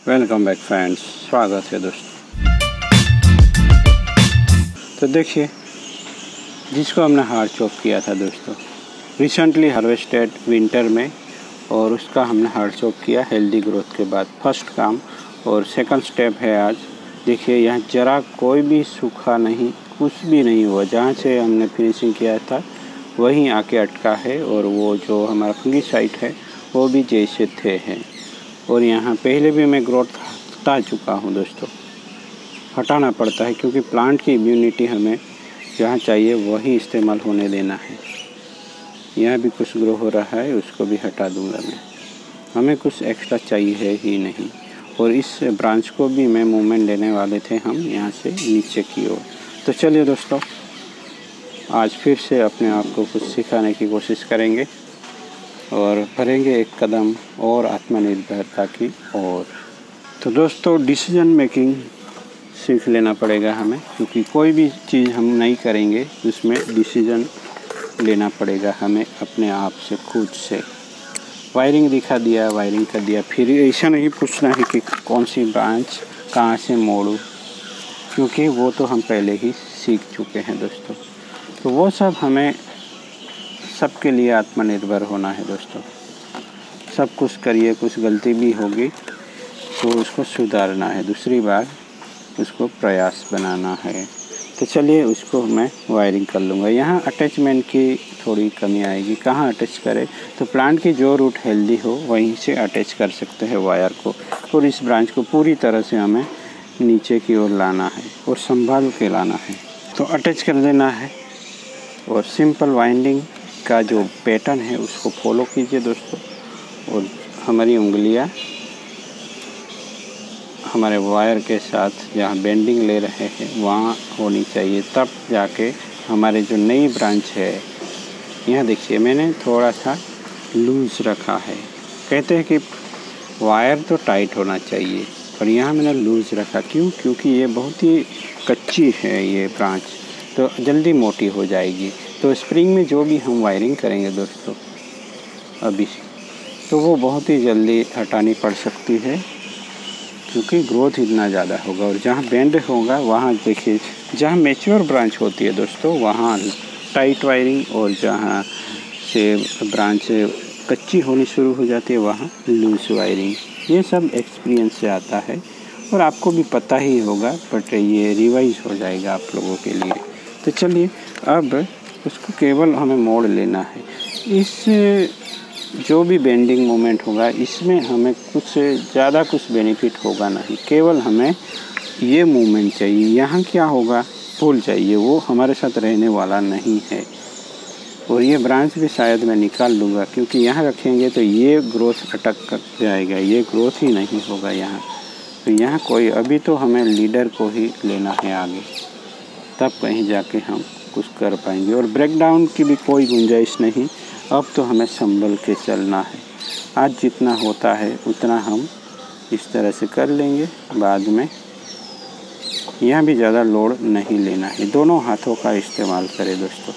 Welcome back friends, स्वागत है दोस्तों। तो देखिए, जिसको हमने हार्ड चॉप किया था दोस्तों, रिसेंटली हार्वेस्टेड विंटर में, और उसका हमने हार्ड चॉप किया हेल्दी ग्रोथ के बाद। फर्स्ट काम और सेकंड स्टेप है आज। देखिए यहाँ जरा कोई भी सूखा नहीं, कुछ भी नहीं हुआ। जहाँ से हमने फिनिशिंग किया था वहीं आके अटका है, और वो जो हमारा फंगीसाइड है वो भी जैसे थे हैं। और यहाँ पहले भी मैं ग्रोथ हटा चुका हूँ दोस्तों। हटाना पड़ता है क्योंकि प्लांट की इम्यूनिटी हमें जहाँ चाहिए वही इस्तेमाल होने देना है। यहाँ भी कुछ ग्रो हो रहा है, उसको भी हटा दूँगा मैं। हमें कुछ एक्स्ट्रा चाहिए ही नहीं। और इस ब्रांच को भी मैं मूवमेंट देने वाले थे हम यहाँ से नीचे की ओर। तो चलिए दोस्तों, आज फिर से अपने आप को कुछ सिखाने की कोशिश करेंगे और भरेंगे एक कदम और आत्मनिर्भरता की ओर। तो दोस्तों, डिसीजन मेकिंग सीख लेना पड़ेगा हमें, क्योंकि कोई भी चीज़ हम नहीं करेंगे उसमें डिसीजन लेना पड़ेगा हमें अपने आप से, खुद से। वायरिंग दिखा दिया, वायरिंग कर दिया, फिर ऐसा नहीं पूछना है कि कौन सी ब्रांच कहाँ से मोड़ूँ, क्योंकि वो तो हम पहले ही सीख चुके हैं दोस्तों। तो वो सब हमें सबके लिए आत्मनिर्भर होना है दोस्तों। सब कुछ करिए, कुछ गलती भी होगी तो उसको सुधारना है, दूसरी बार उसको प्रयास बनाना है। तो चलिए उसको मैं वायरिंग कर लूँगा। यहाँ अटैचमेंट की थोड़ी कमी आएगी। कहाँ अटैच करें, तो प्लांट की जो रूट हेल्दी हो वहीं से अटैच कर सकते हैं वायर को। और इस ब्रांच को पूरी तरह से हमें नीचे की ओर लाना है और संभाल के लाना है। तो अटैच कर देना है, और सिंपल वाइंडिंग का जो पैटर्न है उसको फॉलो कीजिए दोस्तों। और हमारी उंगलियां हमारे वायर के साथ जहाँ बेंडिंग ले रहे हैं वहाँ होनी चाहिए, तब जाके हमारे जो नई ब्रांच है। यहाँ देखिए मैंने थोड़ा सा लूज़ रखा है। कहते हैं कि वायर तो टाइट होना चाहिए, पर यहाँ मैंने लूज़ रखा। क्यों? क्योंकि ये बहुत ही कच्ची है ये ब्रांच, तो जल्दी मोटी हो जाएगी। तो स्प्रिंग में जो भी हम वायरिंग करेंगे दोस्तों अभी, तो वो बहुत ही जल्दी हटानी पड़ सकती है, क्योंकि ग्रोथ इतना ज़्यादा होगा। और जहाँ बेंड होगा वहाँ देखिए, जहाँ मैच्योर ब्रांच होती है दोस्तों वहाँ टाइट वायरिंग, और जहाँ से ब्रांच कच्ची होनी शुरू हो जाती है वहाँ लूज वायरिंग। ये सब एक्सपीरियंस से आता है और आपको भी पता ही होगा, बट ये रिवाइज हो जाएगा आप लोगों के लिए। तो चलिए अब उसको केवल हमें मोड़ लेना है। इस जो भी बेंडिंग मोमेंट होगा इसमें हमें कुछ ज़्यादा कुछ बेनिफिट होगा नहीं, केवल हमें ये मूवमेंट चाहिए। यहाँ क्या होगा भूल जाइए, वो हमारे साथ रहने वाला नहीं है। और ये ब्रांच भी शायद मैं निकाल लूँगा, क्योंकि यहाँ रखेंगे तो ये ग्रोथ अटक कर जाएगा, ये ग्रोथ ही नहीं होगा यहाँ। तो यहाँ कोई, अभी तो हमें लीडर को ही लेना है आगे, तब कहीं जाके हम कुछ कर पाएंगे। और ब्रेकडाउन की भी कोई गुंजाइश नहीं। अब तो हमें संभल के चलना है। आज जितना होता है उतना हम इस तरह से कर लेंगे, बाद में यहाँ भी ज़्यादा लोड नहीं लेना है। दोनों हाथों का इस्तेमाल करें दोस्तों,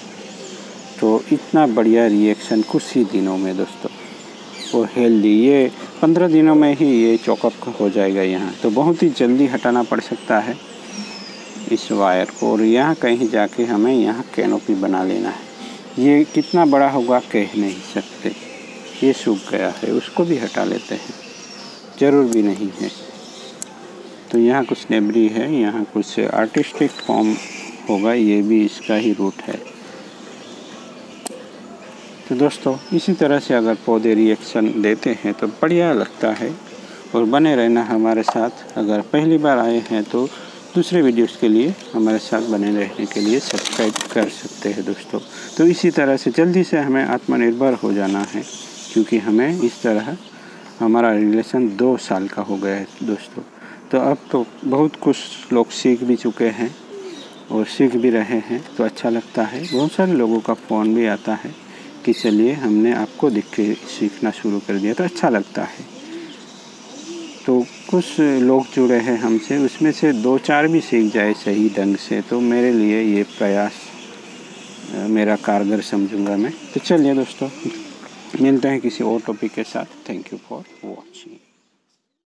तो इतना बढ़िया रिएक्शन कुछ ही दिनों में दोस्तों। और हेल्दी, ये 15 दिनों में ही ये चॉकअप हो जाएगा यहाँ। तो बहुत ही जल्दी हटाना पड़ सकता है इस वायर को। और यहाँ कहीं जाके हमें यहाँ कैनोपी बना लेना है। ये कितना बड़ा होगा कह नहीं सकते। ये सूख गया है, उसको भी हटा लेते हैं, ज़रूर भी नहीं है। तो यहाँ कुछ नेबरी है, यहाँ कुछ आर्टिस्टिक फॉर्म होगा, ये भी इसका ही रूट है। तो दोस्तों इसी तरह से अगर पौधे रिएक्शन देते हैं तो बढ़िया लगता है। और बने रहना हमारे साथ। अगर पहली बार आए हैं तो दूसरे वीडियोस के लिए हमारे साथ बने रहने के लिए सब्सक्राइब कर सकते हैं दोस्तों। तो इसी तरह से जल्दी से हमें आत्मनिर्भर हो जाना है, क्योंकि हमें इस तरह हमारा रिलेशन 2 साल का हो गया है दोस्तों। तो अब तो बहुत कुछ लोग सीख भी चुके हैं और सीख भी रहे हैं, तो अच्छा लगता है। बहुत सारे लोगों का फ़ोन भी आता है कि चलिए हमने आपको देख के सीखना शुरू कर दिया, तो अच्छा लगता है। तो कुछ लोग जुड़े हैं हमसे, उसमें से 2-4 भी सीख जाए सही ढंग से, तो मेरे लिए ये प्रयास मेरा कारगर समझूंगा मैं। तो चलिए दोस्तों, मिलते हैं किसी और टॉपिक के साथ। Thank you for watching.